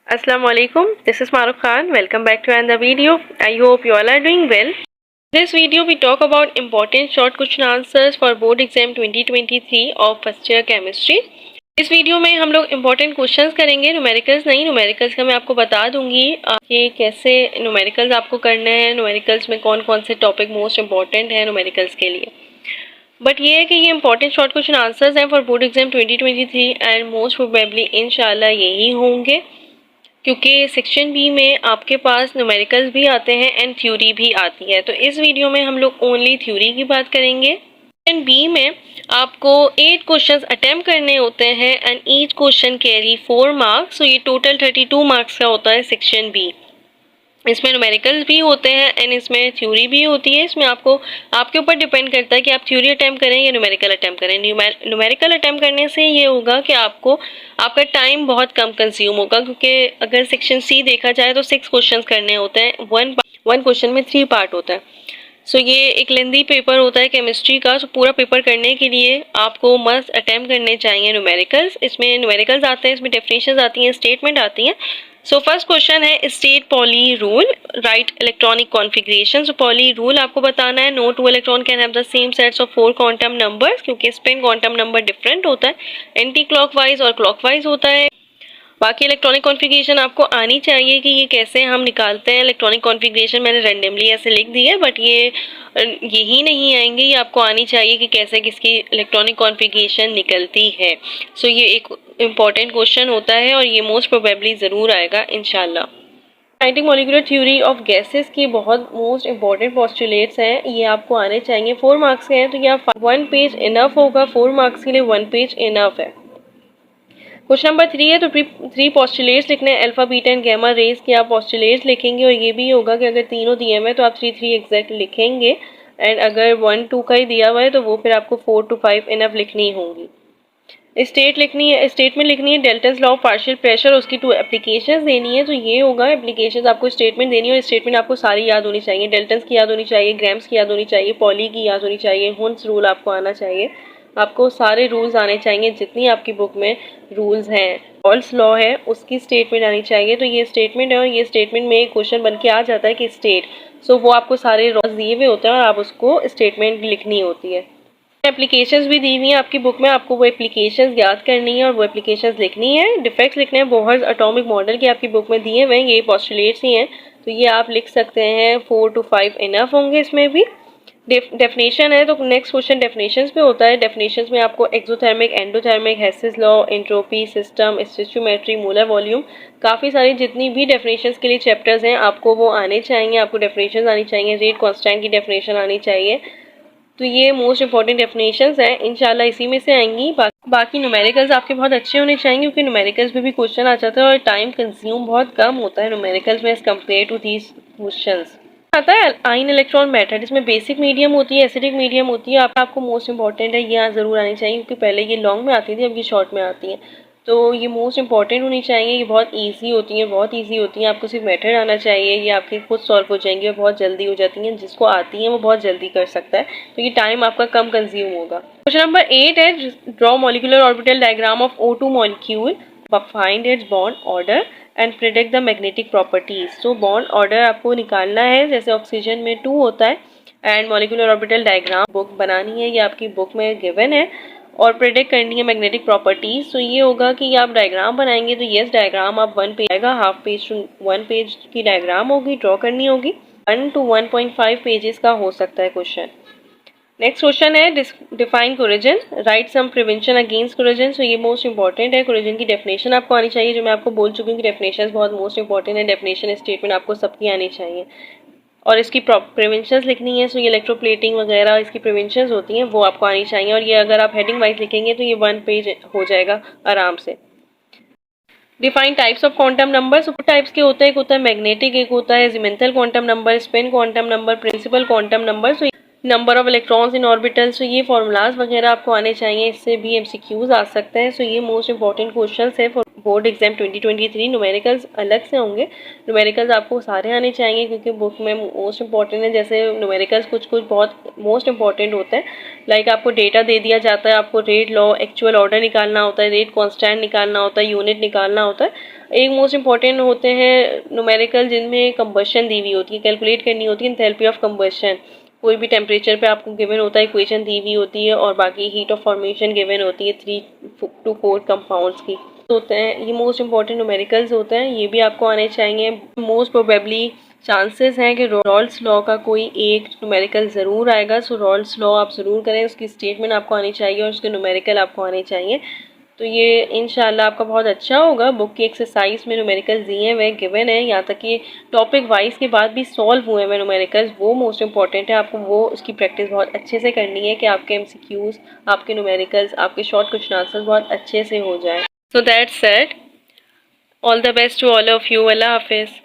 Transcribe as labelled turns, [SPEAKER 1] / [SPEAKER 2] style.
[SPEAKER 1] Assalamu alaikum. This is Maruf Khan. Welcome back to another video. I hope you all are doing well. This video we talk about important short question answers for board exam 2023 of first year chemistry. इस video में हम लोग important questions करेंगे, numericals नहीं, numericals का मैं आपको बता दूंगी कि कैसे न्यूमेरिकल्स आपको करने हैं, न्यूमेरिकल्स में कौन कौन से टॉपिक मोस्ट इम्पॉर्टेंट है न्यूमेरिकल्स के लिए। बट ये है कि ये इंपॉर्टेंट शॉर्ट क्वेश्चन आंसर्स हैं for board exam 2023 and most probably इंशाल्लाह यही होंगे, क्योंकि सेक्शन बी में आपके पास न्यूमेरिकल्स भी आते हैं एंड थ्योरी भी आती है। तो इस वीडियो में हम लोग ओनली थ्योरी की बात करेंगे। सेक्शन बी में आपको 8 क्वेश्चंस अटेम्प्ट करने होते हैं and each question carry 4 marks. तो ये टोटल 32 मार्क्स का होता है सेक्शन बी। इसमें न्यूमेरिकल्स भी होते हैं एंड इसमें थ्योरी भी होती है। इसमें आपके ऊपर डिपेंड करता है कि आप थ्योरी अटेम्प्ट करें या न्यूमेरिकल अटेम्प्ट करें। न्यूमेरिकल अटेम्प्ट करने से ये होगा कि आपका टाइम बहुत कम कंज्यूम होगा, क्योंकि अगर सेक्शन सी देखा जाए तो 6 क्वेश्चंस करने होते हैं, वन क्वेश्चन में 3 पार्ट होता है। सो ये एक लेंदी पेपर होता है केमिस्ट्री का। सो पूरा पेपर करने के लिए आपको मस्ट अटेम्प्ट करने चाहिए न्यूमेरिकल्स। इसमें न्यूमेरिकल्स आते हैं, इसमें डेफिनेशंस आती हैं, स्टेटमेंट आती हैं। सो फर्स्ट क्वेश्चन है state Pauli rule, write electronic configuration. So Pauli rule आपको बताना है no two electron can have the same sets of 4 quantum numbers, क्योंकि स्पिन क्वांटम नंबर डिफरेंट होता है, एंटी क्लॉकवाइज और क्लॉकवाइज होता है। बाकी इलेक्ट्रॉनिक कॉन्फ़िगरेशन आपको आनी चाहिए कि ये कैसे हम निकालते हैं। इलेक्ट्रॉनिक कॉन्फ़िगरेशन मैंने रैंडमली ऐसे लिख दी है, बट यही नहीं आएंगे, ये आपको आनी चाहिए कि कैसे किसकी इलेक्ट्रॉनिक कॉन्फ़िगरेशन निकलती है। सो ये एक इम्पॉर्टेंट क्वेश्चन होता है और ये मोस्ट प्रोबेबली ज़रूर आएगा इंशाल्लाह। Kinetic molecular theory of gases की बहुत मोस्ट इंपॉर्टेंट पोस्टुलेट्स हैं, ये आपको आने चाहिए। 4 मार्क्स के हैं, तो यहाँ 1 पेज इनफ होगा। 4 मार्क्स के लिए 1 पेज इनफ है। क्वेश्चन नंबर 3 है, तो 3 पोस्टुलेट्स लिखने हैं। Alpha beta and gamma rays के आप पोस्टुलेट्स लिखेंगे, और ये भी होगा कि अगर तीनों दिए हुए हैं तो आप 3 एग्जैक्ट लिखेंगे, एंड अगर 1 2 का ही दिया हुआ है तो वो फिर आपको 4 to 5 इनफ लिखनी होंगी। स्टेटमेंट लिखनी है Dalton's law of partial pressure, उसकी 2 एप्लीकेशंस देनी है। तो ये होगा एप्लीकेशंस आपको स्टेटमेंट देनी है, और स्टेटमेंट आपको सारी याद होनी चाहिए। डेल्टन्स की याद होनी चाहिए, ग्राम्स की याद होनी चाहिए, पॉली की याद होनी चाहिए, हुन्स रूल आपको आना चाहिए। आपको सारे रूल्स आने चाहिए जितनी आपकी बुक में रूल्स हैं। ऑल्स लॉ है उसकी स्टेटमेंट आनी चाहिए। तो ये स्टेटमेंट है, और ये स्टेटमेंट में एक क्वेश्चन बन के आ जाता है कि स्टेट। सो वो आपको सारे लॉज दिए हुए होते हैं और आप उसको स्टेटमेंट लिखनी होती है। एप्लीकेशंस भी दी हुई हैं आपकी बुक में, आपको वो एप्लीकेशंस याद करनी है और वो एप्लीकेशंस लिखनी है। डिफेक्ट्स लिखने हैं बोहर्स एटॉमिक मॉडल के आपकी बुक में दिए हुए हैं, ये पोस्टुलेट्स ही हैं, तो ये आप लिख सकते हैं। 4 to 5 इनफ होंगे। इसमें भी डेफिनेशन है, तो नेक्स्ट क्वेश्चन डेफिनेशंस पे होता है। डेफिनेशंस में आपको exothermic, endothermic, Hess's law, entropy, system, stoichiometry, molar volume, काफ़ी सारी जितनी भी डेफिनेशंस के लिए चैप्टर्स हैं आपको वो आने चाहिए। आपको डेफिनेशंस आनी चाहिए, रेट कांस्टेंट की डेफिनेशन आनी चाहिए। तो ये मोस्ट इंपॉर्टेंट डेफिनेशंस हैं, इंशाल्लाह इसी में से आएंगी। बाकी न्यूमेरिकल्स आपके बहुत अच्छे होने चाहिए, क्योंकि न्यूमेरिकल्स में भी क्वेश्चन आ जाता है और टाइम कंज्यूम बहुत कम होता है न्यूमेरिकल्स में as compare to these questions. आता है आयन इलेक्ट्रॉन मेथड, इसमें बेसिक मीडियम होती है, एसिडिक मीडियम होती है। आपको मोस्ट इंपॉर्टेंट है, ये ज़रूर आनी चाहिए, क्योंकि पहले ये लॉन्ग में आती थी, अब ये शॉर्ट में आती है। तो ये मोस्ट इंपॉर्टेंट होनी चाहिए। ये बहुत ईजी होती हैं, बहुत ईजी होती हैं। आपको सिर्फ मेथड आना चाहिए, ये आपकी खुद सॉल्व हो जाएंगी और बहुत जल्दी हो जाती हैं। जिसको आती हैं वो बहुत जल्दी कर सकता है, तो ये टाइम आपका कम कंज्यूम होगा। क्वेश्चन नंबर 8 है, draw molecular orbital diagram of O2 molecule, find its bond order and predict the magnetic properties. तो बॉन्ड ऑर्डर आपको निकालना है, जैसे ऑक्सीजन में 2 होता है, and molecular orbital diagram book बनानी है, ये आपकी बुक में गिवन है, और प्रेडिक्ट करनी है मैग्नेटिक प्रॉपर्टीज। तो ये होगा कि आप डायग्राम बनाएंगे, तो यस डायग्राम आप 1 पेज आएगा, हाफ पेज टू 1 पेज की डायग्राम होगी, ड्रॉ करनी होगी। 1 to 1.5 पेजेस का हो सकता है क्वेश्चन। नेक्स्ट क्वेश्चन है डिफाइन कोरिजन, राइट सम प्रिवेंशन अगेंस्ट कोरिजन। सो ये मोस्ट इंपॉर्टेंट है, कोरिजन की डेफिनेशन आपको आनी चाहिए, जो मैं आपको बोल चुकी हूँ कि डेफिनेशन बहुत मोस्ट इंपॉर्टेंट है। डेफिनेशन स्टेटमेंट आपको सबकी आनी चाहिए, और इसकी प्रिवेंशंस लिखनी है। सो ये इलेक्ट्रोप्लेटिंग वगैरह इसकी प्रिवेंशंस होती हैं, वो आपको आनी चाहिए। और ये अगर आप हेडिंग वाइज लिखेंगे तो ये 1 पेज हो जाएगा आराम से। Define types of quantum number, two types के होते हैं, एक होता है मैग्नेटिक, एक होता है azimuthal quantum number, spin quantum number, principal quantum number. So number of electrons in orbital. So ये फॉर्मूलाज वगैरह आपको आने चाहिए, इससे भी MCQs आ सकते हैं। सो ये मोस्ट इंपॉर्टेंट क्वेश्चंस है फॉर बोर्ड एग्जाम 2023 न्यूमेरिकल्स अलग से होंगे। न्यूमेरिकल्स आपको सारे आने चाहिए क्योंकि बुक में मोस्ट इंपॉर्टेंट है। जैसे न्यूमेरिकल्स कुछ कुछ बहुत मोस्ट इंपॉर्टेंट होते हैं, लाइक आपको डेटा दे दिया जाता है, आपको रेट लॉ एक्चुअल ऑर्डर निकालना होता है, रेट कॉन्स्टेंट निकालना होता है, यूनिट निकालना होता है। एक मोस्ट इंपॉर्टेंट होते हैं न्यूमेरिकल जिनमें कंबशन दी हुई होती है, कैलकुलेट करनी होती है एंथैल्पी ऑफ कंबशन। कोई भी टेम्परेचर पे आपको गिवन होता है, इक्वेशन दी हुई होती है, और बाकी हीट ऑफ फॉर्मेशन गिवन होती है 3 to 4 कंपाउंड्स की होते हैं। ये मोस्ट इंपॉर्टेंट न्यूमेरिकल्स होते हैं, ये भी आपको आने चाहिए। मोस्ट प्रोबेबली चांसेस हैं कि रॉल्स लॉ का कोई एक न्यूमेरिकल ज़रूर आएगा। सो रॉल्स लॉ आप ज़रूर करें, उसकी स्टेटमेंट आपको आनी चाहिए और उसके न्यूमेरिकल आपको आने चाहिए। तो ये इंशाल्लाह आपका बहुत अच्छा होगा। बुक की एक्सरसाइज में न्यूमेरिकल्स दिए हुए गिवन है, यहाँ तक कि टॉपिक वाइज के बाद भी सॉल्व हुए हुए न्यूमेरिकल्स, वो मोस्ट इंपॉर्टेंट है। आपको वो उसकी प्रैक्टिस बहुत अच्छे से करनी है कि आपके एमसीक्यूज, आपके न्यूमेरिकल्स, आपके शॉर्ट क्वेश्चन आंसर बहुत अच्छे से हो जाए। So that's it. All the best to all of you. अल्लाह हाफिज़।